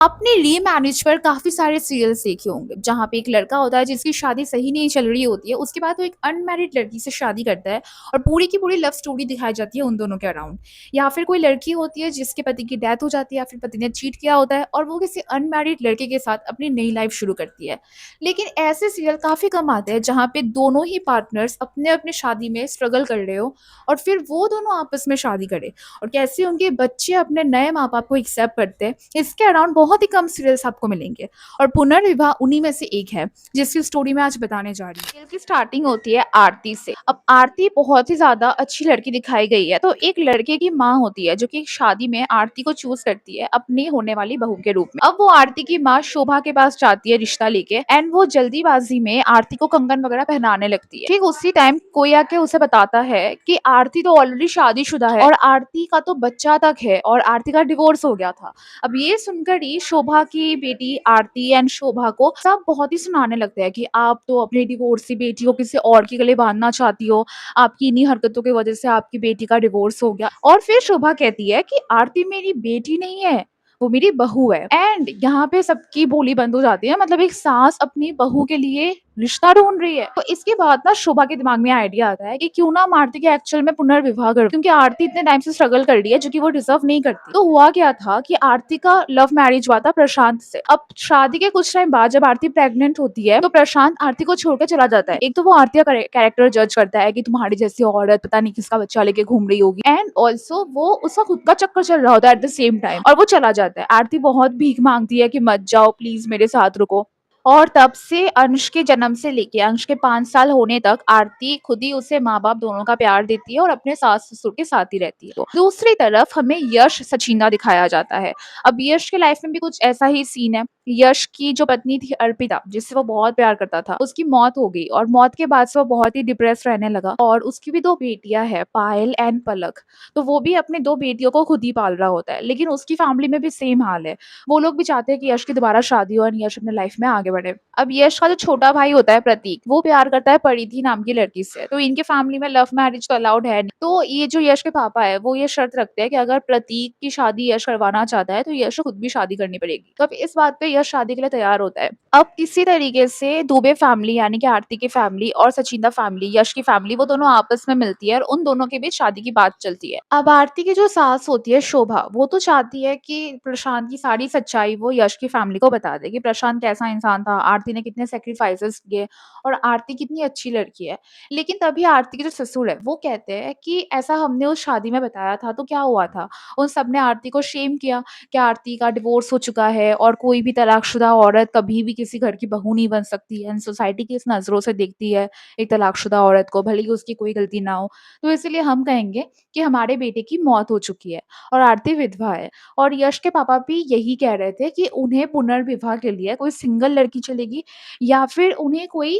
आपने रीमैरिज पर काफ़ी सारे सीरियल्स देखे होंगे, जहाँ पे एक लड़का होता है जिसकी शादी सही नहीं चल रही होती है, उसके बाद वो एक अनमैरिड लड़की से शादी करता है और पूरी की पूरी लव स्टोरी दिखाई जाती है उन दोनों के अराउंड। या फिर कोई लड़की होती है जिसके पति की डेथ हो जाती है या फिर पति ने चीट किया होता है और वो किसी अनमैरिड लड़के के साथ अपनी नई लाइफ शुरू करती है। लेकिन ऐसे सीरियल काफ़ी कम आते हैं जहाँ पे दोनों ही पार्टनर्स अपने-अपने शादी में स्ट्रगल कर रहे हो और फिर वो दोनों आपस में शादी करें और कैसे उनके बच्चे अपने नए माँ-बाप को एक्सेप्ट करते हैं, इसके अराउंड बहुत ही कम सीरियल्स आपको मिलेंगे और पुनर्विवाह उन्हीं में से एक है, जिसकी स्टोरी मैं आज बताने जा रही हूँ। सीरियल की स्टार्टिंग होती है आरती से। अब आरती बहुत ही ज़्यादा अच्छी लड़की दिखाई गई है, तो एक लड़के की माँ होती है, जो कि शादी में आरती को चूज़ करती है अपनी होने वाली बहू के रूप में। अब वो आरती की माँ शोभा के पास जाती है रिश्ता लेके एंड वो जल्दीबाज़ी में आरती को कंगन वगैरह पहनाने लगती है। ठीक उसी टाइम कोई आके उसे बताता है कि आरती तो ऑलरेडी शादीशुदा है और आरती का तो बच्चा तक है और आरती का डिवोर्स हो गया था। अब ये सुनकर ही शोभा की बेटी आरती एंड शोभा को सब बहुत ही सुनाने लगते हैं कि आप तो अपनी डिवोर्सी बेटी को किसी और के गले बांधना चाहती हो, आपकी इन्हीं हरकतों की वजह से आपकी बेटी का डिवोर्स हो गया। और फिर शोभा कहती है कि आरती मेरी बेटी नहीं है, वो मेरी बहू है। एंड यहाँ पे सबकी बोली बंद हो जाती है, मतलब एक सास अपनी बहू के लिए रिश्ता ढूंढ रही है। तो इसके बाद ना शोभा के दिमाग में आइडिया आता है कि क्यों ना हम आरती के एक्चुअल में पुनर्विवाह कर, क्योंकि आरती इतने टाइम से स्ट्रगल कर रही है जो कि वो डिजर्व नहीं करती। तो हुआ क्या था कि आरती का लव मैरिज हुआ था प्रशांत से। अब शादी के कुछ टाइम बाद जब आरती प्रेग्नेंट होती है तो प्रशांत आरती को छोड़कर चला जाता है। एक तो वो आरती का कैरेक्टर जज करता है कि तुम्हारी जैसी औरत पता नहीं किसका बच्चा लेके घूम रही होगी, एंड ऑल्सो वो उसका खुद का चक्कर चल रहा होता है एट द सेम टाइम, और वो चला जाता है। आरती बहुत भीख मांगती है कि मत जाओ प्लीज, मेरे साथ रुको। और तब से अंश के जन्म से लेके अंश के 5 साल होने तक आरती खुद ही उसे माँ-बाप दोनों का प्यार देती है और अपने सास-ससुर के साथ ही रहती है। तो दूसरी तरफ हमें यश सचिंदा दिखाया जाता है। अब यश के लाइफ में भी कुछ ऐसा ही सीन है। यश की जो पत्नी थी अर्पिता, जिससे वो बहुत प्यार करता था, उसकी मौत हो गई और मौत के बाद से वो बहुत ही डिप्रेस रहने लगा और उसकी भी 2 बेटियाँ हैं, पायल एंड पलक। तो वो भी अपनी 2 बेटियों को खुद ही पाल रहा होता है। लेकिन उसकी फैमिली में भी सेम हाल है। वो लोग भी चाहते हैं कि यश की दोबारा शादी हो और यश अपने लाइफ में आगे बढ़े। अब यश का जो छोटा भाई होता है प्रतीक, वो प्यार करता है परिधि नाम की लड़की से। तो इनके फैमिली में लव मैरिज तो अलाउड है नहीं। तो ये जो यश के पापा है, वो ये शर्त रखते हैं कि अगर प्रतीक की शादी यश करवाना चाहता है तो यश को खुद भी शादी करनी पड़ेगी। तो अब इस बात पे यश शादी के लिए तैयार होता है। अब इसी तरीके से दुबे फैमिली यानी कि आरती की फैमिली और सचिंदा फैमिली, यश की फैमिली, वो दोनों आपस में मिलती है और उन दोनों के बीच शादी की बात चलती है। अब आरती की जो सास होती है शोभा, वो तो चाहती है कि प्रशांत की सारी सच्चाई वो यश की फैमिली को बता दे कि प्रशांत कैसा इंसान था, आरती ने कितने सैक्रिफाइसेस किए और आरती कितनी अच्छी लड़की है। लेकिन तभी आरती के जो ससुर है, वो कहते हैं कि ऐसा हमने उस शादी में बताया था तो क्या हुआ था? उन सबने आरती को शेम किया कि आरती का डिवोर्स हो चुका है और कोई भी तलाकशुदा औरत कभी भी किसी घर की बहू नहीं बन सकती है। सोसाइटी किस नज़रों से देखती है एक तलाकशुदा औरत को, भले ही उसकी कोई गलती ना हो। तो इसलिए हम कहेंगे कि हमारे बेटे की मौत हो चुकी है और आरती विधवा है। और यश के पापा भी यही कह रहे थे कि उन्हें पुनर्विवाह के लिए कोई सिंगल लड़की चलेगी या फिर उन्हें कोई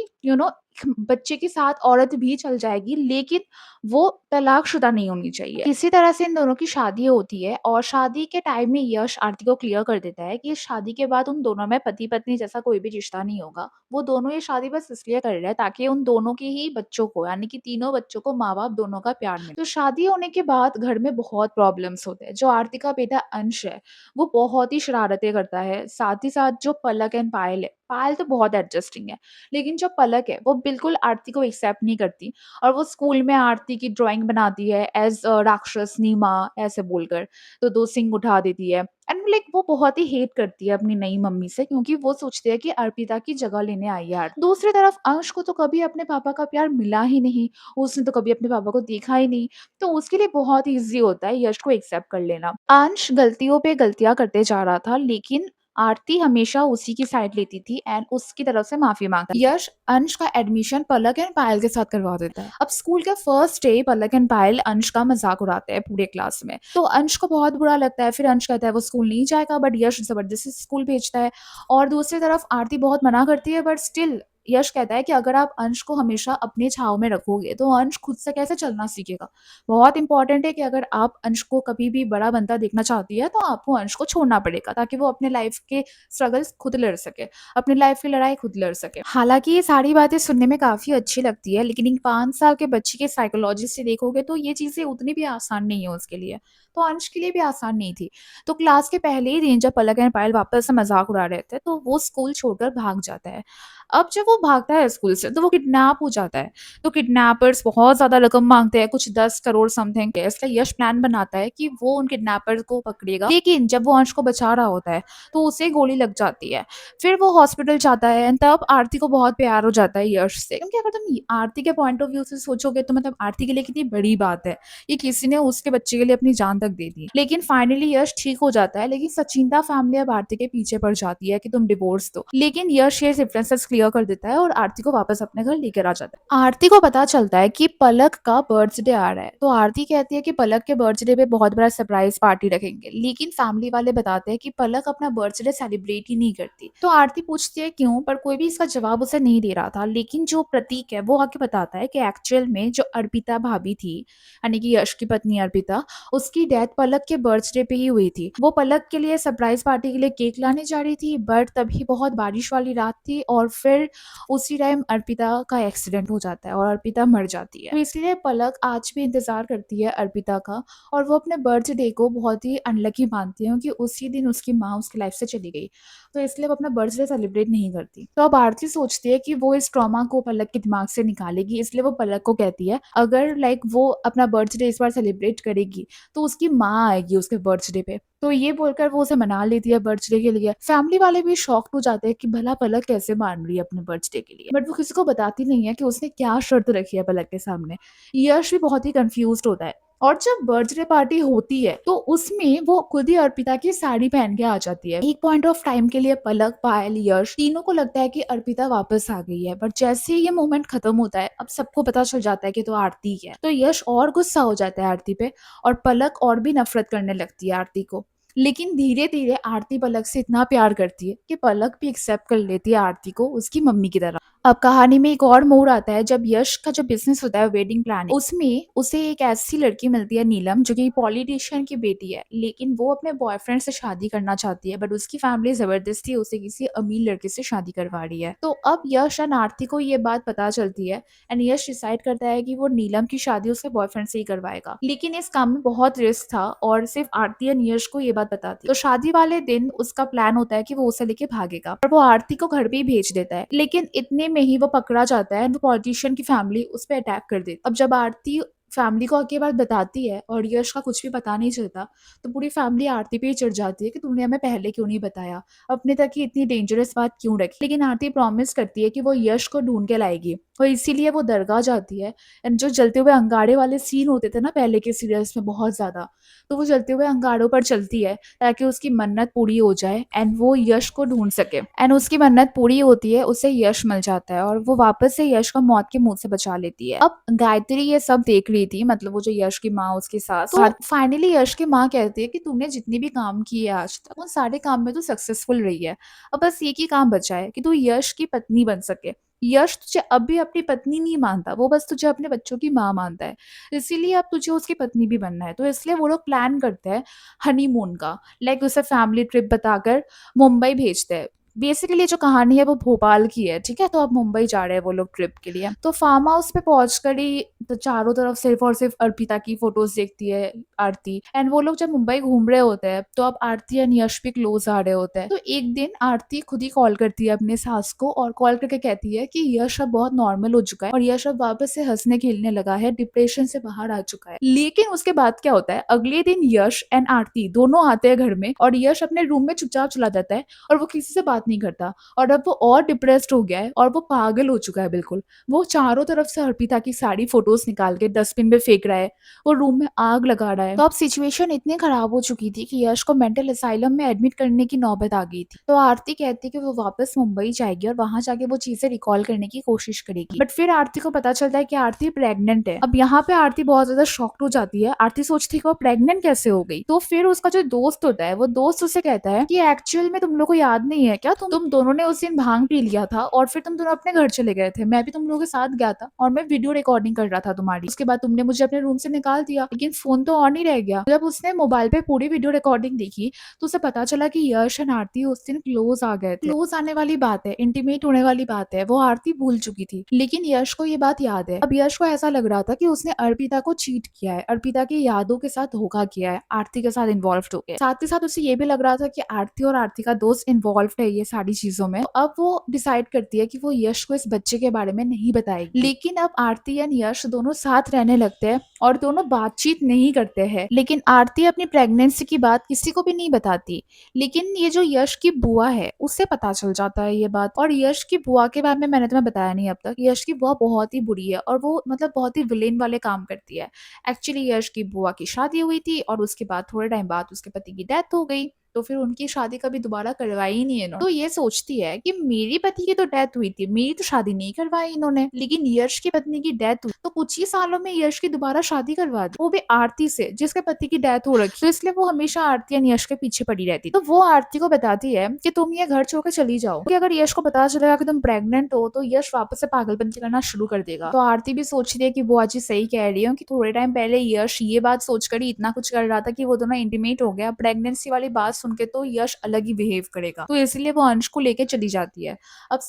बच्चे के साथ औरत भी चल जाएगी, लेकिन वो तलाकशुदा नहीं होनी चाहिए। इसी तरह से इन दोनों की शादी होती है और शादी के टाइम में यश आरती को क्लियर कर देता है कि इस शादी के बाद उन दोनों में पति-पत्नी जैसा कोई भी रिश्ता नहीं होगा। वो दोनों ये शादी बस इसलिए कर रहे हैं ताकि उन दोनों के ही बच्चों को, यानी कि तीनों बच्चों को माँ-बाप दोनों का प्यार मिले। तो शादी होने के बाद घर में बहुत प्रॉब्लम्स होते हैं। जो आरती का बेटा अंश है, वो बहुत ही शरारतें करता है। साथ ही साथ जो पलक एंड पायल है, पायल तो बहुत एडजस्टिंग है, लेकिन जो पलक है वो बिल्कुल आरती को एक्सेप्ट नहीं करती और वो स्कूल में आरती की ड्राइंग बनाती है एज़ राक्षसनी माँ ऐसे बोलकर, तो 2 सींग उठा देती है एंड लाइक वो बहुत ही हेट करती है अपनी नई मम्मी से, क्योंकि वो सोचती है कि अर्पिता की जगह लेने आई है आरती। दूसरी तरफ अंश को तो कभी अपने पापा का प्यार मिला ही नहीं, उसने तो कभी अपने पापा को देखा ही नहीं, तो उसके लिए बहुत ईज़ी होता है यश को एक्सेप्ट कर लेना। अंश गलतियों पे गलतियाँ करते जा रहा था, लेकिन आरती हमेशा उसी की साइड लेती थी एंड उसकी तरफ से माफ़ी माँगता। यश अंश का एडमिशन पलक एंड पायल के साथ करवा देता है। अब स्कूल के फर्स्ट डे पलक एंड पायल अंश का मज़ाक उड़ाते हैं पूरे क्लास में। तो अंश को बहुत बुरा लगता है, फिर अंश कहता है वो स्कूल नहीं जाएगा, बट यश ज़बरदस्ती स्कूल भेजता है और दूसरी तरफ आरती बहुत मना करती है, बट स्टिल यश कहता है कि अगर आप अंश को हमेशा अपनी छाँव में रखोगे, तो अंश खुद से कैसे चलना सीखेगा? बहुत इम्पोर्टेंट है कि अगर आप अंश को कभी भी बड़ा बनता देखना चाहती है, तो आपको अंश को छोड़ना पड़ेगा, ताकि वो अपने लाइफ़ के स्ट्रगल्स खुद लड़ सके, अपनी लाइफ़ की लड़ाई खुद लड़ सके। हालाँकि ये सारी बातें सुनने में काफ़ी अच्छी लगती है, लेकिन एक 5 साल के बच्चे के साइकोलॉजी से देखोगे तो ये चीज़ें उतनी भी आसान नहीं है उसके लिए। तो अंश के लिए भी आसान नहीं थी। तो क्लास के पहले ही दिन जब पलक एंड पायल वापस से मज़ाक उड़ा रहे थे, तो वो स्कूल छोड़कर भाग जाता है। अब जब वो भागता है स्कूल से, तो वो किडनैप हो जाता है। तो किडनैपर्स बहुत ज़्यादा रकम माँगते हैं, कुछ 10 करोड़ समथिंग के। इसलिए यश प्लान बनाता है कि वो उन किडनैपर्स को पकड़ेगा। लेकिन जब वो अंश को बचा रहा होता है, तो उसे गोली लग जाती है। फिर वो हॉस्पिटल जाता है एंड तब आरती को बहुत प्यार हो जाता है यश से। क्योंकि अगर तुम आरती के पॉइंट ऑफ व्यू से सोचोगे, तो मतलब आरती के लिए कितनी बड़ी बात है। ये किसी ने उसके बच्चे के लिए अपनी जान तक दे दी। लेकिन फाइनली यश ठीक हो जाता है, लेकिन सचिंता फैमिली अब आरती के पीछे पड़ जाती है कि तुम डिवोर्स दो। लेकिन यश ये डिफरेंसेस क्लियर कर देता है और आरती को वापस अपने घर लेकर आ जाता है। आरती को पता चलता है कि पलक का बर्थडे आ रहा है, तो आरती कहती है कि पलक के बर्थडे पे बहुत बड़ा सरप्राइज पार्टी रखेंगे। लेकिन फैमिली वाले बताते हैं कि पलक अपना बर्थडे सेलिब्रेट ही नहीं करती। तो आरती पूछती है क्यों, पर कोई भी इसका जवाब उसे नहीं दे रहा था। लेकिन जो प्रतीक है वो आके बताता है कि एक्चुअल में जो अर्पिता भाभी थी, यानी कि यश की पत्नी अर्पिता, उसकी डेथ पलक के बर्थडे पे ही हुई थी। वो पलक के लिए सरप्राइज पार्टी के लिए केक लाने जा रही थी, बट तभी बहुत बारिश वाली रात थी और फिर उसी टाइम अर्पिता का एक्सीडेंट हो जाता है और अर्पिता मर जाती है। तो इसलिए पलक आज भी इंतजार करती है अर्पिता का, और वो अपने बर्थडे को बहुत ही अनलकी मानती है क्योंकि उसी दिन उसकी माँ उसकी लाइफ से चली गई। तो इसलिए वो अपना बर्थडे सेलिब्रेट नहीं करती। तो अब आरती सोचती है कि वो इस ट्रॉमा को पलक के दिमाग से निकालेगी, इसलिए वो पलक को कहती है अगर वो अपना बर्थडे इस बार सेलिब्रेट करेगी, तो उसकी माँ आएगी उसके बर्थडे पे। तो ये बोलकर वो उसे मना लेती है बर्थडे के लिए। फैमिली वाले भी शॉक्ड हो जाते हैं कि भला पलक कैसे मान रही है अपने बर्थडे के लिए, बट वो किसी को बताती नहीं है कि उसने क्या शर्त रखी है पलक के सामने। यश भी बहुत ही कंफ्यूज्ड होता है। और जब बर्थडे पार्टी होती है, तो उसमें वो खुद ही अर्पिता की साड़ी पहन के आ जाती है। एक पॉइंट ऑफ टाइम के लिए पलक, पायल, यश तीनों को लगता है कि अर्पिता वापस आ गई है, बट जैसे ही ये मोमेंट खत्म होता है, अब सबको पता चल जाता है कि तो आरती है। तो यश और गुस्सा हो जाता है आरती पे, और पलक और भी नफरत करने लगती है आरती को। लेकिन धीरे धीरे आरती पलक से इतना प्यार करती है कि पलक भी एक्सेप्ट कर लेती है आरती को उसकी मम्मी की तरह। अब कहानी में एक और मोड़ आता है जब यश का जो बिजनेस होता है वेडिंग प्लानिंग, उसमें उसे एक ऐसी लड़की मिलती है नीलम, जो कि पॉलिटिशियन की बेटी है। लेकिन वो अपने बॉयफ्रेंड से शादी करना चाहती है, बट उसकी फैमिली जबरदस्ती उसे किसी अमीर लड़के से शादी करवा रही है। तो अब यश एंड आरती को ये बात पता चलती है एंड यश डिसाइड करता है कि वो नीलम की शादी उसके बॉयफ्रेंड से ही करवाएगा। लेकिन इस काम में बहुत रिस्क था और सिर्फ आरती एंड यश को ये बात बताती। तो शादी वाले दिन उसका प्लान होता है कि वो उसे लेके भागेगा, और वो आरती को घर पे ही भेज देता है। लेकिन इतने में ही वो पकड़ा जाता है, वो पॉलिटिशियन की फैमिली उस पर अटैक कर देती। अब जब आरती फैमिली को आके बात बताती है और यश का कुछ भी पता नहीं चलता, तो पूरी फैमिली आरती पे ही चिढ़ जाती है कि तुमने हमें पहले क्यों नहीं बताया, अपने तक ही इतनी डेंजरस बात क्यों रखी। लेकिन आरती प्रॉमिस करती है कि वो यश को ढूंढ के लाएगी, और इसीलिए वो दरगाह जाती है। एंड जो जलते हुए अंगारे वाले सीन होते थे ना पहले के सीरियल्स में बहुत ज्यादा, तो वो जलते हुए अंगारों पर चलती है ताकि उसकी मन्नत पूरी हो जाए एंड वो यश को ढूंढ सके। एंड उसकी मन्नत पूरी होती है, उसे यश मिल जाता है और वो वापस से यश को मौत के मुंह से बचा लेती है। अब गायत्री ये सब देख रही थी, मतलब वो जो यश की माँ, उसकी सास। तो फाइनली यश की माँ कहती है कि तुमने जितने भी काम किए आज तक, उन सारे काम में तो सक्सेसफुल रही है। अब बस एक ही काम बचा है कि तू यश की पत्नी बन सके। यश तुझे अब भी अपनी पत्नी नहीं मानता, वो बस तुझे अपने बच्चों की माँ मानता है। इसीलिए अब तुझे उसकी पत्नी भी बनना है। तो इसलिए वो लोग प्लान करते हैं हनीमून का, उसे फैमिली ट्रिप बताकर मुंबई भेजते हैं। बेसिकली जो कहानी है वो भोपाल की है, ठीक है। तो अब मुंबई जा रहे हैं वो लोग ट्रिप के लिए। तो फार्म हाउस पे पहुंचकर ही तो चारों तरफ सिर्फ और सिर्फ अर्पिता की फोटोज देखती है आरती। एंड वो लोग जब मुंबई घूम रहे होते हैं, तो अब आरती एंड यश भी क्लोज आ रहे होते हैं। तो एक दिन आरती खुद ही कॉल करती है अपने सास को, और कॉल करके कहती है कि यश अब बहुत नॉर्मल हो चुका है और यश अब वापस से हंसने खेलने लगा है, डिप्रेशन से बाहर आ चुका है। लेकिन उसके बाद क्या होता है, अगले दिन यश एंड आरती दोनों आते हैं घर में, और यश अपने रूम में चुपचाप चला जाता है और वो किसी से बात नहीं करता। और अब वो और डिप्रेस्ड हो गया है और वो पागल हो चुका है बिल्कुल। वो चारों तरफ से अर्पिता की सारी फोटोज निकाल के डस्टबिन में फेंक रहा है, वो रूम में आग लगा रहा है। तो अब सिचुएशन इतनी खराब हो चुकी थी कि यश को मेंटल असाइलम में एडमिट करने की नौबत आ गई थी। तो आरती कहती है कि वो वापस मुंबई जाएगी और वहां जाके वो चीजें रिकॉल करने की कोशिश करेगी। बट फिर आरती को पता चलता है कि आरती प्रेग्नेंट है। अब यहाँ पे आरती बहुत ज्यादा शॉक्ड हो जाती है। आरती सोचती है कि वो प्रेग्नेंट कैसे हो गई। तो फिर उसका जो दोस्त होता है, वो दोस्त उसे कहता है कि एक्चुअल में तुम लोग को याद नहीं है क्या, क्या तुम दोनों ने उस दिन भांग पी लिया था और फिर तुम दोनों अपने घर चले गए थे। मैं भी तुम लोगों के साथ गया था और मैं वीडियो रिकॉर्डिंग कर रहा था तुम्हारी। उसके बाद तुमने मुझे अपने रूम से निकाल दिया, लेकिन फ़ोन तो ऑन ही रह गया। जब उसने मोबाइल पे पूरी वीडियो रिकॉर्डिंग देखी, तो उसे पता चला कि यश एंड आरती उस दिन क्लोज़ आ गए थे। क्लोज़ आने वाली बात है, इंटीमेट होने वाली बात है, वो आरती भूल चुकी थी। लेकिन यश को ये बात याद है। अब यश को ऐसा लग रहा था कि उसने अर्पिता को चीट किया है, अर्पिता की यादों के साथ धोखा किया है, आरती के साथ इन्वॉल्व्ड हो गया है। साथ ही साथ उसे ये भी लग रहा था कि आरती और आरती का दोस्त इन्वॉल्व्ड है ये सारी चीज़ों में। तो अब वो डिसाइड करती है कि वो यश को इस बच्चे के बारे में नहीं बताएगी। लेकिन अब आरती एंड यश दोनों साथ रहने लगते हैं और दोनों बातचीत नहीं करते हैं। लेकिन आरती अपनी प्रेगनेंसी की बात किसी को भी नहीं बताती। लेकिन ये जो यश की बुआ है, उसे पता चल जाता है ये बात। और यश की बुआ के बारे में मैंने तुम्हें बताया नहीं अब तक। यश की बुआ बहुत ही बुरी है और वो मतलब बहुत ही विलेन वाले काम करती है। एक्चुअली यश की बुआ की शादी हुई थी और उसके बाद थोड़े टाइम बाद उसके पति की डेथ हो गई। तो फिर उनकी शादी कभी दोबारा करवाई ही नहीं इन्होंने। तो ये सोचती है कि मेरी पति की तो डेथ हुई थी, मेरी तो शादी नहीं करवाई इन्होंने, लेकिन यश की पत्नी की डेथ हुई तो कुछ ही सालों में यश की दोबारा शादी करवा दी, वो भी आरती से जिसके पति की डेथ हो रखी। तो इसलिए वो हमेशा आरती और यश के पीछे पड़ी रहती। तो वो आरती को बताती है कि तुम ये घर छोड़कर चली जाओ, कि अगर यश को पता चलेगा कि तुम प्रेग्नेंट हो तो यश वापस से पागलपंती करना शुरू कर देगा। तो आरती भी सोच रही है कि बुआ जी सही कह रही है कि थोड़े टाइम पहले यश ये बात सोचकर ही इतना कुछ कर रहा था कि वो दोनों इंटीमेट हो गया। प्रेगनेंसी वाली बात सुन के तो यश अलग ही बिहेव करेगा, तो इसलिए वो अंश को लेके चली जाती है। अब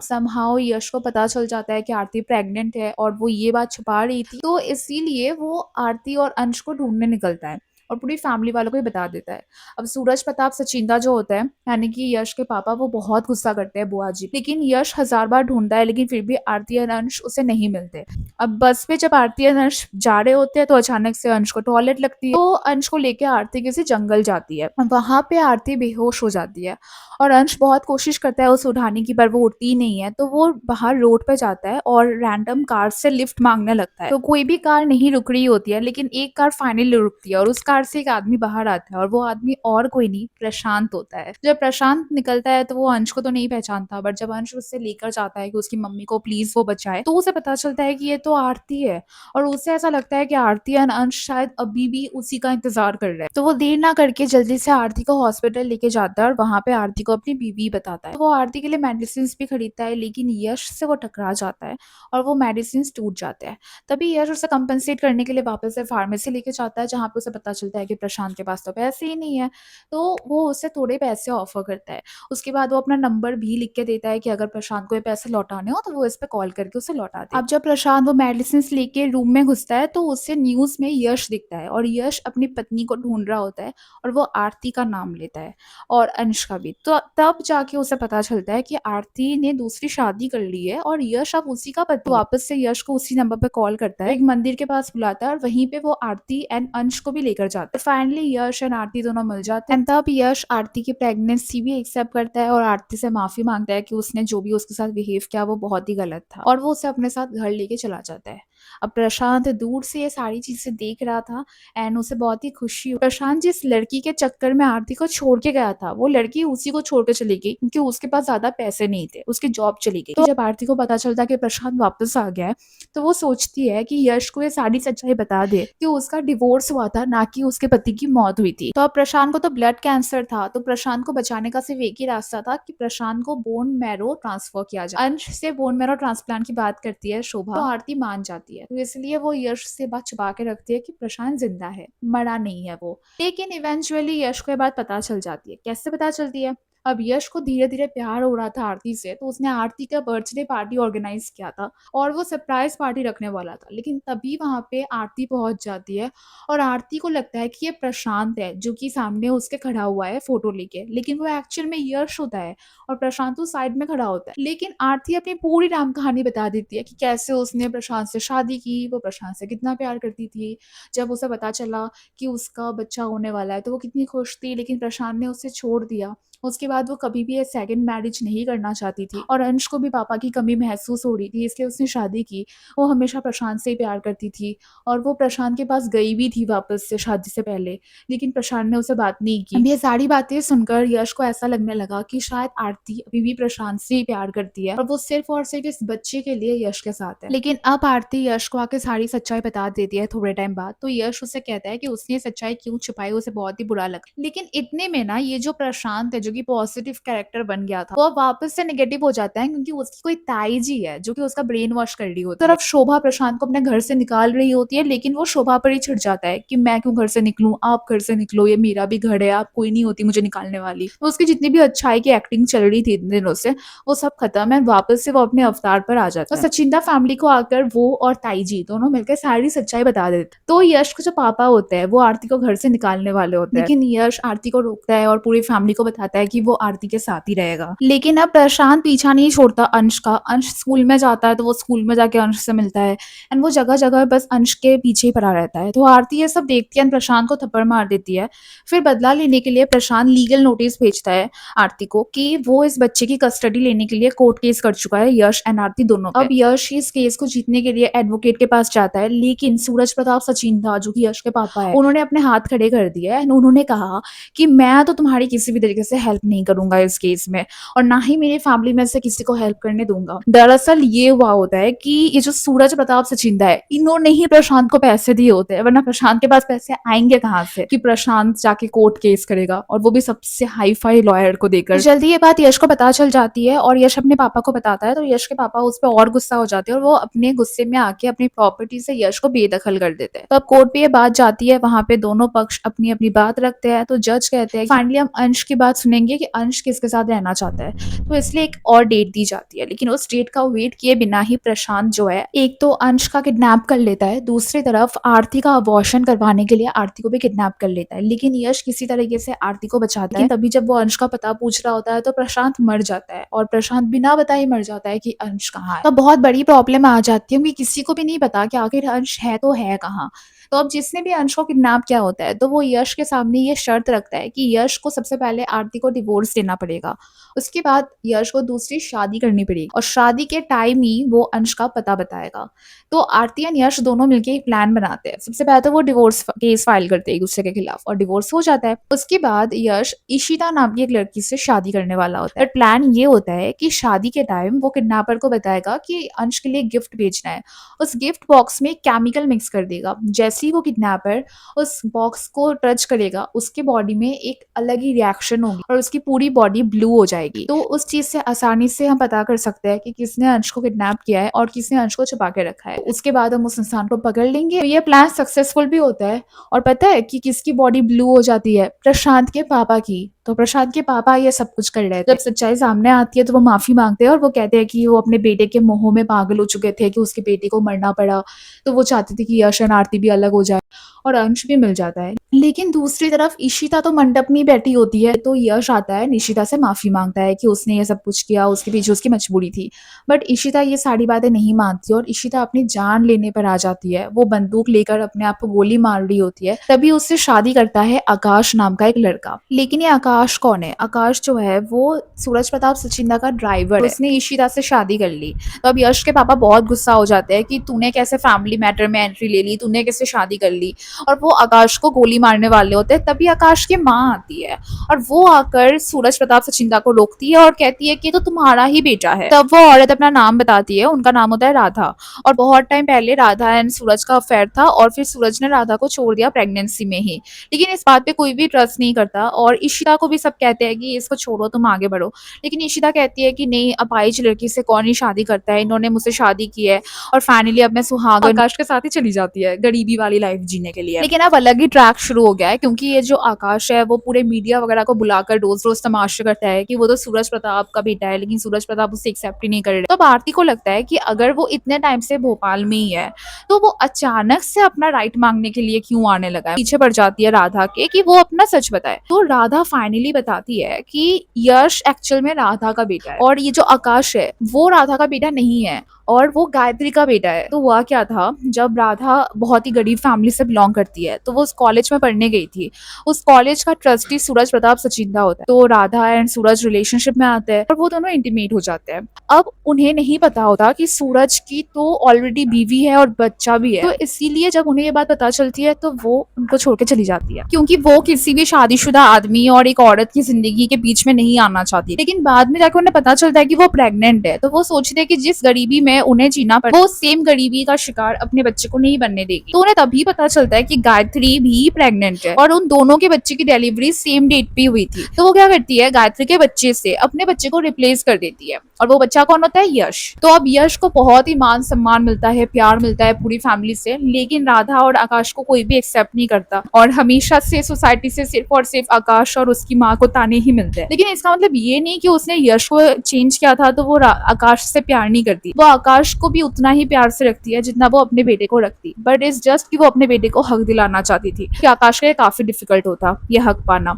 समहाउ यश को पता चल जाता है कि आरती प्रेग्नेंट है और वो ये बात छुपा रही थी, तो इसीलिए वो आरती और अंश को ढूंढने निकलता है और पूरी फैमिली वालों को ही बता देता है। अब सूरज प्रताप सचिंदा जो होता है, यानी कि यश के पापा, वो बहुत गुस्सा करते हैं बुआ जी, लेकिन यश हजार बार ढूंढता है लेकिन फिर भी आरती और अंश उसे नहीं मिलते। अब बस पे जब आरती और अंश जा रहे होते हैं तो अचानक से अंश को टॉयलेट लगती है, तो अंश को लेके आरती किसी जंगल जाती है। वहां पे आरती बेहोश हो जाती है और अंश बहुत कोशिश करता है उसे उठाने की, पर वो उठती ही नहीं है। तो वो बाहर रोड पे जाता है और रैंडम कार से लिफ्ट मांगने लगता है। तो कोई भी कार नहीं रुक रही होती है, लेकिन एक कार फाइनली रुकती है और उस कार से एक आदमी बाहर आता है और वो आदमी और कोई नहीं, प्रशांत होता है। जब प्रशांत निकलता है तो वो अंश को तो नहीं पहचानता, बट जब अंश उससे लेकर जाता है कि उसकी मम्मी को प्लीज वो बचाए, तो उसे पता चलता है कि ये तो आरती है। और उसे ऐसा लगता है कि आरती और अंश शायद अभी भी उसी का इंतजार कर रहे हैं। तो वो देर ना करके जल्दी से आरती को हॉस्पिटल लेके जाता है और वहां पे आरती को अपनी बीवी बताता है। तो वो आरती के लिए मेडिसिन भी खरीदता है, लेकिन यश से वो टकरा जाता है और वो मेडिसिन टूट जाते हैं। तभी यश उसे कंपनसेट करने के लिए वापस से फार्मेसी लेके जाता है, जहाँ पे उसे पता चलता है कि प्रशांत के पास तो पैसे ही नहीं है। तो वो उसे थोड़े पैसे ऑफर करता है। उसके बाद वो अपना नंबर भी लिख के देता है कि अगर प्रशांत को ये पैसे लौटाने हो तो वो इस पे कॉल करके उसे लौटा दे। अब जब प्रशांत वो मेडिसिन लेके रूम में घुसता है तो उसे न्यूज में यश दिखता है और यश अपनी पत्नी को ढूंढ रहा होता है और वो आरती का नाम लेता है और अंश का भी। तो तब जाके उसे पता चलता है कि आरती ने दूसरी शादी कर ली है और यश अब उसी का पति। वापस से यश को उसी नंबर पे कॉल करता है, एक मंदिर के पास बुलाता है और वहीं पे वो आरती एंड अंश को भी लेकर जाता है। फाइनली यश एंड आरती दोनों मिल जाते हैं। तब यश आरती की प्रेगनेंसी भी एक्सेप्ट करता है और आरती से माफी मांगता है कि उसने जो भी उसके साथ बिहेव किया वो बहुत ही गलत था, और वो उसे अपने साथ घर लेके चला जाता है। अब प्रशांत दूर से ये सारी चीजें देख रहा था एंड उसे बहुत ही खुशी हुई। प्रशांत जिस लड़की के चक्कर में आरती को छोड़ के गया था, वो लड़की उसी को छोड़ के चली गई क्योंकि उसके पास ज्यादा पैसे नहीं थे, उसकी जॉब चली गई। तो जब आरती को पता चलता कि प्रशांत वापस आ गया है, तो वो सोचती है कि यश को ये सारी सच्चाई बता दे कि उसका डिवोर्स हुआ था, ना कि उसके पति की मौत हुई थी। तो अब प्रशांत को तो ब्लड कैंसर था, तो प्रशांत को बचाने का सिर्फ एक ही रास्ता था कि प्रशांत को बोन मैरो ट्रांसफर किया जाए। अंश से बोन मैरो ट्रांसप्लांट की बात करती है शोभा, तो आरती मान जाती है। तो इसलिए वो यश से बात छुपा के रखती है कि प्रशांत जिंदा है, मरा नहीं है वो। लेकिन इवेंचुअली यश को ये बात पता चल जाती है। कैसे पता चलती है? अब यश को धीरे धीरे प्यार हो रहा था आरती से, तो उसने आरती का बर्थडे पार्टी ऑर्गेनाइज किया था और वो सरप्राइज पार्टी रखने वाला था। लेकिन तभी वहां पे आरती पहुंच जाती है और आरती को लगता है कि ये प्रशांत है जो कि सामने उसके खड़ा हुआ है फोटो लेके, लेकिन वो एक्चुअल में यश होता है और प्रशांत तो साइड में खड़ा होता है। लेकिन आरती अपनी पूरी राम कहानी बता देती है कि कैसे उसने प्रशांत से शादी की, वो प्रशांत से कितना प्यार करती थी। जब उसे पता चला कि उसका बच्चा होने वाला है तो वो कितनी खुश थी, लेकिन प्रशांत ने उसे छोड़ दिया। उसके बाद वो कभी भी सेकंड मैरिज नहीं करना चाहती थी और अंश को भी पापा की कमी महसूस हो रही थी, इसलिए उसने शादी की। वो हमेशा प्रशांत से ही प्यार करती थी और वो प्रशांत के पास गई भी थी वापस से शादी से पहले, लेकिन प्रशांत ने उसे बात नहीं की। अब ये सारी बातें सुनकर यश को ऐसा लगने लगा कि शायद आरती अभी भी प्रशांत से ही प्यार करती है और वो सिर्फ और सिर्फ इस बच्चे के लिए यश के साथ है। लेकिन अब आरती यश को आके सारी सच्चाई बता देती है थोड़े टाइम बाद, तो यश उसे कहता है कि उसने सच्चाई क्यों छुपाई, उसे बहुत ही बुरा लगा। लेकिन इतने में ना ये जो प्रशांत है जो कि पॉजिटिव कैरेक्टर बन गया था, वो अब वापस से नेगेटिव हो जाता है क्योंकि उसकी कोई ताई जी है जो कि उसका ब्रेन वॉश कर रही होती है। तरफ शोभा प्रशांत को अपने घर से निकाल रही होती है, लेकिन वो शोभा पर ही छिड़ जाता है कि मैं क्यों घर से निकलूं, आप घर से निकलो, ये मेरा भी घर है, आप कोई नहीं होती मुझे निकालने वाली। तो उसकी जितनी भी अच्छाई की एक्टिंग चल रही थी इतने दिनों से, वो सब खत्म है। वापस से वो अपने अवतार पर आ जाता है। तो सचिंदा फैमिली को आकर वो और ताई जी दोनों मिलकर सारी सच्चाई बता देते। तो यश के जो पापा होते हैं वो आरती को घर से निकालने वाले होते हैं, लेकिन यश आरती को रोकता है और पूरी फैमिली को बताता है कि वो आरती के साथ ही रहेगा। लेकिन अब प्रशांत पीछा नहीं छोड़ता अंश का। अंश स्कूल में जाता है तो वो स्कूल में जाके अंश से मिलता है, एंड वो जगह जगह बस अंश के पीछे ही पड़ा रहता है। तो आरती ये सब देखती है एंड प्रशांत को थप्पड़ मार देती है। फिर बदला लेने के लिए प्रशांत लीगल नोटिस भेजता है आरती को कि वो इस बच्चे की कस्टडी लेने के लिए कोर्ट केस कर चुका है, यश एंड आरती दोनों पे। अब यश इस केस को जीतने के लिए एडवोकेट के पास जाता है, लेकिन सूरज प्रताप सचिंदा जो कि यश के पापा है, उन्होंने अपने हाथ खड़े कर दिए एंड उन्होंने कहा कि मैं तो तुम्हारी किसी भी तरीके से हेल्प नहीं करूंगा इस केस में, और ना ही मेरी फैमिली में से किसी को हेल्प करने दूंगा। दरअसल ये हुआ होता है कि ये जो सूरज प्रताप सचिंदा है, इन्होंने ही प्रशांत को पैसे दिए होते हैं, वरना प्रशांत के पास पैसे आएंगे कहाँ से कि प्रशांत जाके कोर्ट केस करेगा, और वो भी सबसे हाई फाई लॉयर को देकर। तो जल्दी ये बात यश को पता चल जाती है और यश अपने पापा को बताता है, तो यश के पापा उस पर और गुस्सा हो जाते हैं और वो अपने गुस्से में आके अपनी प्रॉपर्टी से यश को बेदखल कर देते हैं। तो अब कोर्ट पे ये बात जाती है, वहां पे दोनों पक्ष अपनी अपनी बात रखते हैं। तो जज कहते हैं फाइनली हम अंश की बात सुनेंगे कि अंश किसके साथ रहना चाहता है, तो इसलिए एक और डेट दी जाती है। लेकिन उस डेट का वेट किए बिना ही प्रशांत जो है, एक तो अंश का किडनैप कर लेता है, दूसरी तरफ आरती का अबॉर्शन करवाने के लिए आरती को भी किडनैप कर लेता है। लेकिन यश किसी तरीके से आरती को बचाता है। तभी जब वो अंश का पता पूछ रहा होता है तो प्रशांत मर जाता है, और प्रशांत बिना बताए मर जाता है कि अंश कहाँ है। तो बहुत बड़ी प्रॉब्लम आ जाती है कि किसी को भी नहीं पता कि आखिर अंश है तो है कहाँ। तो अब जिसने भी अंश को किडनैप किया होता है, तो वो यश के सामने ये शर्त रखता है कि यश को सबसे पहले आरती को डिवोर्स देना पड़ेगा, उसके बाद यश को दूसरी शादी करनी पड़ेगी, और शादी के टाइम ही वो अंश का पता बताएगा। तो आरती और यश दोनों मिलकर एक प्लान बनाते हैं। सबसे पहले तो वो डिवोर्स केस फाइल करते हैं एक दूसरे के खिलाफ, और डिवोर्स हो जाता है। उसके बाद यश इशिता नाम की एक लड़की से शादी करने वाला होता है। प्लान ये होता है कि शादी के टाइम वो किडनैपर को बताएगा कि अंश के लिए गिफ्ट भेजना है, उस गिफ्ट बॉक्स में केमिकल मिक्स कर देगा। जैसे ही वो किडनैपर उस बॉक्स को टच करेगा, उसके बॉडी में एक अलग ही रिएक्शन होगी और उसकी पूरी बॉडी ब्लू हो जाएगी। तो उस चीज से आसानी से हम पता कर सकते हैं कि किसने अंश को किडनैप किया है और किसने अंश को छुपा के रखा है। उसके बाद हम उस इंसान को पकड़ लेंगे। तो ये प्लान सक्सेसफुल भी होता है। और पता है कि किसकी बॉडी ब्लू हो जाती है? प्रशांत के पापा की। तो प्रशांत के पापा ये सब कुछ कर रहे थे। जब सच्चाई सामने आती है तो वो माफी मांगते हैं और वो कहते हैं कि वो अपने बेटे के मोह में पागल हो चुके थे कि उसके बेटे को मरना पड़ा, तो वो चाहते थे कि यश और आरती भी अलग हो जाए और अंश भी मिल जाता है। लेकिन दूसरी तरफ इशिता तो मंडप में बैठी होती है, तो यश आता है, निशिता से माफी मांगता है कि उसने ये सब कुछ किया, उसके पीछे उसकी मजबूरी थी। बट इशिता ये सारी बातें नहीं मानती और इशिता अपनी जान लेने पर आ जाती है। वो बंदूक लेकर अपने आप को गोली मार रही होती है। तभी उससे शादी करता है आकाश नाम का एक लड़का। लेकिन ये आकाश कौन है? आकाश जो है वो सूरज प्रताप सचिंदा का ड्राइवर है। उसने इशिता से शादी कर ली। तो अब यश के पापा बहुत गुस्सा हो जाते हैं कि तूने कैसे फैमिली मैटर में एंट्री ले ली, तूने कैसे शादी कर ली, और वो आकाश को गोली मारने वाले होते हैं। तभी आकाश की माँ आती है और वो आकर सूरज प्रताप सचिंदा को रोकती है और कहती है कि तो तुम्हारा ही बेटा है। तब वो औरत अपना नाम बताती है, उनका नाम होता है राधा। और बहुत टाइम पहले राधा एंड सूरज का अफेयर था और फिर सूरज ने राधा को छोड़ दिया प्रेगनेंसी में ही। लेकिन इस बात पे कोई भी ट्रस्ट नहीं करता और इशिता को भी सब कहते हैं कि इसको छोड़ो, तुम आगे बढ़ो। लेकिन इशिता कहती है कि नहीं, अपाहिज लड़की से कौन ही शादी करता है, इन्होंने मुझसे शादी की है और फाइनली अब मैं सुहागन आकाश के साथ ही चली जाती है गरीबी वाली लाइफ जीने के लिए। लेकिन अब अलग ही ट्रैक शुरू हो गया है, क्योंकि ये जो आकाश है वो पूरे मीडिया वगैरह को बुलाकर रोज रोज तमाशे करता है कि वो तो सूरज प्रताप का बेटा है, लेकिन सूरज प्रताप उससे एक्सेप्ट ही नहीं कर रहे। तो अब आरती को लगता है कि अगर वो इतने टाइम से भोपाल में ही है तो वो अचानक से अपना राइट मांगने के लिए क्यों आने लगा है। पीछे पड़ जाती है राधा के कि वो अपना सच बताए। तो राधा फाइनली बताती है कि यश एक्चुअल में राधा का बेटा है और ये जो आकाश है वो राधा का बेटा नहीं है और वो गायत्री का बेटा है। तो हुआ क्या था, जब राधा बहुत ही गरीब फैमिली से बिलोंग करती है तो वो उस कॉलेज में पढ़ने गई थी। उस कॉलेज का ट्रस्टी सूरज प्रताप सचिंदा होता है। तो राधा एंड सूरज रिलेशनशिप में आते हैं और वो दोनों इंटीमेट हो जाते हैं। अब उन्हें नहीं पता होता कि सूरज की तो ऑलरेडी बीवी है और बच्चा भी है। तो इसीलिए जब उन्हें ये बात पता चलती है तो वो उनको छोड़ के चली जाती है, क्योंकि वो किसी भी शादीशुदा आदमी और एक औरत की जिंदगी के बीच में नहीं आना चाहती। लेकिन बाद में जाकर उन्हें पता चलता है कि वो प्रेग्नेंट है। तो वो सोचते हैं कि जिस गरीबी में उन्हें जीना पड़े वो सेम गरीबी का शिकार अपने बच्चे को नहीं बनने देगी। तो उन्हें तभी पता चलता है है कि गायत्री भी प्रेग्नेंट है और उन दोनों के बच्चे की डिलीवरी सेम डेट पे हुई थी। तो वो क्या करती है, गायत्री के बच्चे से अपने बच्चे को रिप्लेस कर देती है और वो बच्चा कौन होता है, यश। तो अब यश को बहुत ही मान सम्मान मिलता है, प्यार मिलता है पूरी फैमिली से, लेकिन राधा और आकाश को कोई भी एक्सेप्ट नहीं करता और हमेशा से सोसाइटी से सिर्फ और सिर्फ आकाश और उसकी माँ को ताने ही मिलते हैं। लेकिन इसका मतलब ये नहीं कि उसने यश को चेंज किया था तो वो आकाश से प्यार नहीं करती। वो आकाश को भी उतना ही प्यार से रखती है जितना वो अपने बेटे को रखती, बट इज जस्ट कि वो अपने बेटे को हक दिलाना चाहती थी कि आकाश के लिए काफी डिफिकल्ट होता ये हक पाना।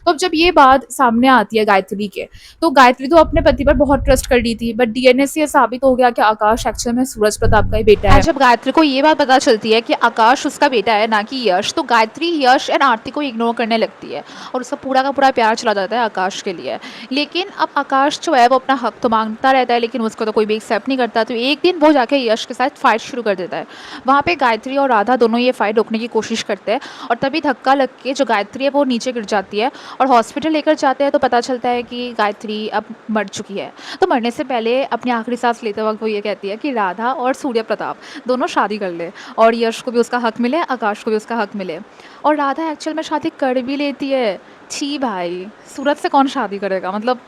तो अब जब ये बात सामने आती है गायत्री के, तो गायत्री तो अपने पति पर बहुत ट्रस्ट कर रही थी, बट डीएनए से ये साबित हो गया कि आकाश एक्चुअल में सूरज प्रताप का ही बेटा है। जब गायत्री को ये बात पता चलती है कि आकाश उसका बेटा है ना कि यश, तो गायत्री यश एंड आरती को इग्नोर करने लगती है और उसका पूरा का पूरा प्यार चला जाता है आकाश के लिए। लेकिन अब आकाश जो है वो अपना हक तो मांगता रहता है, लेकिन उसको तो कोई भी एक्सेप्ट नहीं करता। तो एक दिन वो जाके यश के साथ फाइट शुरू कर देता है। वहाँ पे गायत्री और राधा दोनों ये फाइट रोकने की कोशिश करते हैं और तभी धक्का लग के जो गायत्री है वो नीचे गिर जाती है और हॉस्पिटल लेकर जाते हैं तो पता चलता है कि गायत्री अब मर चुकी है। तो मरने से पहले अपनी आखिरी सांस लेते वक्त वो ये कहती है कि राधा और सूर्य प्रताप दोनों शादी कर ले और यश को भी उसका हक मिले, आकाश को भी उसका हक मिले। और राधा एक्चुअल में शादी कर भी लेती है। छी भाई, सूरज से कौन शादी करेगा, मतलब।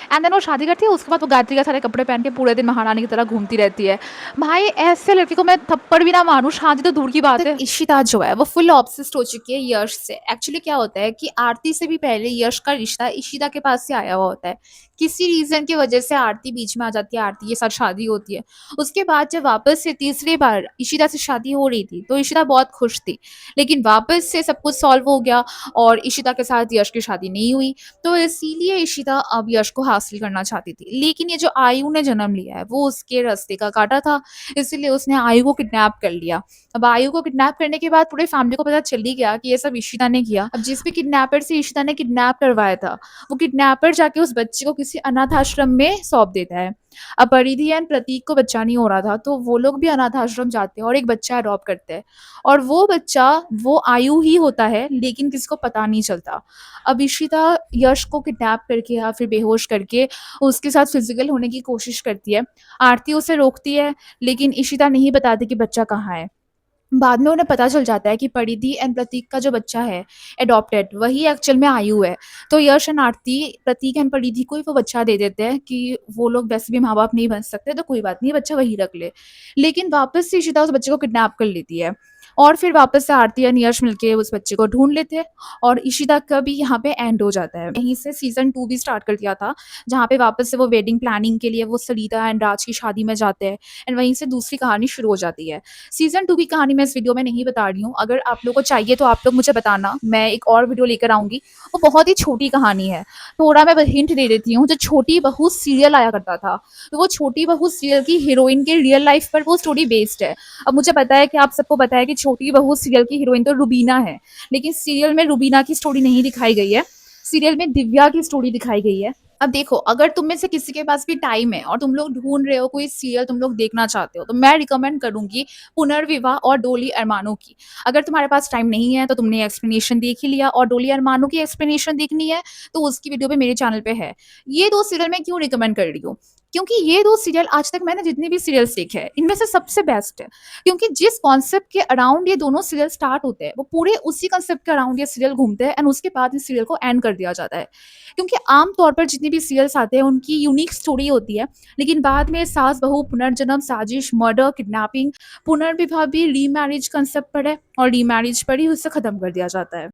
एंड देन वो शादी करती है, उसके बाद वो गायत्री का सारे कपड़े पहन के पूरे दिन महारानी की तरह घूमती रहती है। भाई ऐसे लड़की को मैं थप्पड़ भी ना मारूं, शादी तो दूर की बात है। इशिता जो है वो फुल ऑब्सेस्ड हो चुकी है यश से। एक्चुअली क्या होता है कि आरती से भी पहले यश का रिश्ता इशिता के पास से आया हुआ होता है। किसी रीजन की वजह से आरती बीच में आ जाती है, आरती के साथ शादी होती है। उसके बाद जब वापस से तीसरी बार इशिता से शादी हो रही थी तो इशिता बहुत खुश थी, लेकिन वापस से सब कुछ सॉल्व हो गया और इशिता के साथ यश की शादी नहीं हुई। तो इसीलिए इशिता अब यश को हासिल करना चाहती थी, लेकिन ये जो आयु ने जन्म लिया है वो उसके रास्ते का कांटा था, इसीलिए उसने आयु को किडनैप कर लिया। अब आयु को किडनैप करने के बाद पूरे फैमिली को पता चल ही गया कि ये सब इशिता ने किया। अब जिस भी किडनैपर से इशिता ने किडनैप करवाया था, वो किडनैपर जाके उस बच्चे को किसी अनाथ आश्रम में सौंप देता है। अब परिधि एंड प्रतीक को बच्चा नहीं हो रहा था, तो वो लोग भी अनाथ आश्रम जाते हैं और एक बच्चा अडॉप्ट करते हैं और वो बच्चा वो आयु ही होता है, लेकिन किसी को पता नहीं चलता। अब इशिता यश को किडनैप करके या फिर बेहोश करके उसके साथ फिजिकल होने की कोशिश करती है। आरती उसे रोकती है, लेकिन इशिता नहीं बताती कि बच्चा कहाँ है। बाद में उन्हें पता चल जाता है कि परिधि एंड प्रतीक का जो बच्चा है एडॉप्टेड, वही एक्चुअल में आयु है। तो यश एंड आरती प्रतीक एंड परिधि को ही वो बच्चा दे देते हैं कि वो लोग वैसे भी माँ बाप नहीं बन सकते, तो कोई बात नहीं, बच्चा वही रख ले। लेकिन वापस से इशिता उस बच्चे को किडनैप कर लेती है और फिर वापस से आरती एंड यश मिलके उस बच्चे को ढूंढ लेते हैं और इशिता का भी यहाँ पे एंड हो जाता है। यहीं से सीजन 2 भी स्टार्ट कर दिया था, जहाँ पे वापस से वो वेडिंग प्लानिंग के लिए वो सरिता एंड राज की शादी में जाते हैं एंड वहीं से दूसरी कहानी शुरू हो जाती है। सीजन 2 की कहानी मैं इस वीडियो में नहीं बता रही हूँ, अगर आप लोगों को चाहिए तो आप लोग मुझे बताना, मैं एक और वीडियो लेकर आऊंगी। वो बहुत ही छोटी कहानी है, थोड़ा मैं हिंट दे देती हूँ। जो छोटी बहू सीरियल आया करता था, तो वो छोटी बहू सीरियल की हीरोइन के रियल लाइफ पर वो स्टोरी बेस्ड है। अब मुझे पता है कि आप सबको पता है कि छोटी बहू सीरियल की हीरोइन तो रुबीना है, लेकिन सीरियल में रुबीना की स्टोरी नहीं दिखाई गई है, सीरियल में दिव्या की स्टोरी दिखाई गई है। अब देखो, अगर तुम में से किसी के पास भी टाइम है और तुम लोग ढूंढ रहे हो कोई सीरियल तुम लोग देखना चाहते हो, तो मैं रिकमेंड करूंगी पुनर्विवाह और डोली अरमानो की। अगर तुम्हारे पास टाइम नहीं है तो तुमने एक्सप्लेनेशन देख ही लिया, और डोली अरमानो की एक्सप्लेनेशन देखनी है तो उसकी वीडियो भी मेरे चैनल पे है। ये दो सीरियल मैं क्यों रिकमेंड कर रही हूँ, क्योंकि ये दो सीरियल आज तक मैंने जितने भी सीरियल्स देखे हैं इनमें से सबसे बेस्ट है। क्योंकि जिस कॉन्सेप्ट के अराउंड ये दोनों सीरियल स्टार्ट होते हैं वो पूरे उसी कॉन्सेप्ट के अराउंड ये सीरियल घूमते हैं एंड उसके बाद इस सीरियल को एंड कर दिया जाता है। क्योंकि आम तौर पर जितने भी सीरियल्स आते हैं उनकी यूनिक स्टोरी होती है, लेकिन बाद में सास बहू, पुनर्जन्म, साजिश, मर्डर, किडनैपिंग, पुनर्विवाह भी रीमैरिज कंसेप्ट पर है और रीमैरिज पर ही उसे खत्म कर दिया जाता है।